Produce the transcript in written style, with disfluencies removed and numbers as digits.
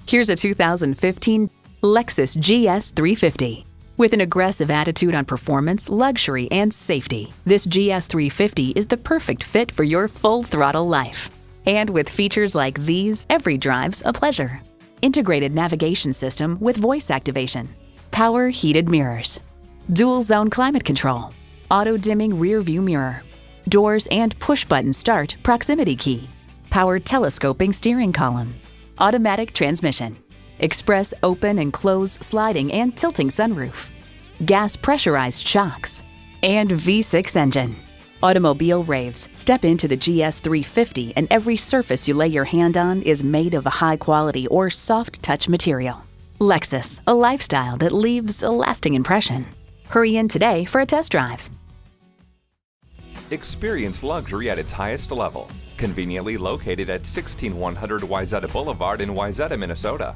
Here's a 2015 Lexus GS 350. With an aggressive attitude on performance, luxury, and safety, this GS 350 is the perfect fit for your full-throttle life. And with features like these, every drive's a pleasure. Integrated navigation system with voice activation, power heated mirrors, dual-zone climate control, auto-dimming rear-view mirror, doors and push-button start proximity key, power telescoping steering column, automatic transmission, express open and close sliding and tilting sunroof, gas pressurized shocks, and V6 engine. Automobile raves, step into the GS 350 and every surface you lay your hand on is made of a high quality or soft touch material. Lexus, a lifestyle that leaves a lasting impression. Hurry in today for a test drive. Experience luxury at its highest level. Conveniently located at 16100 Wayzata Boulevard in Wayzata, Minnesota.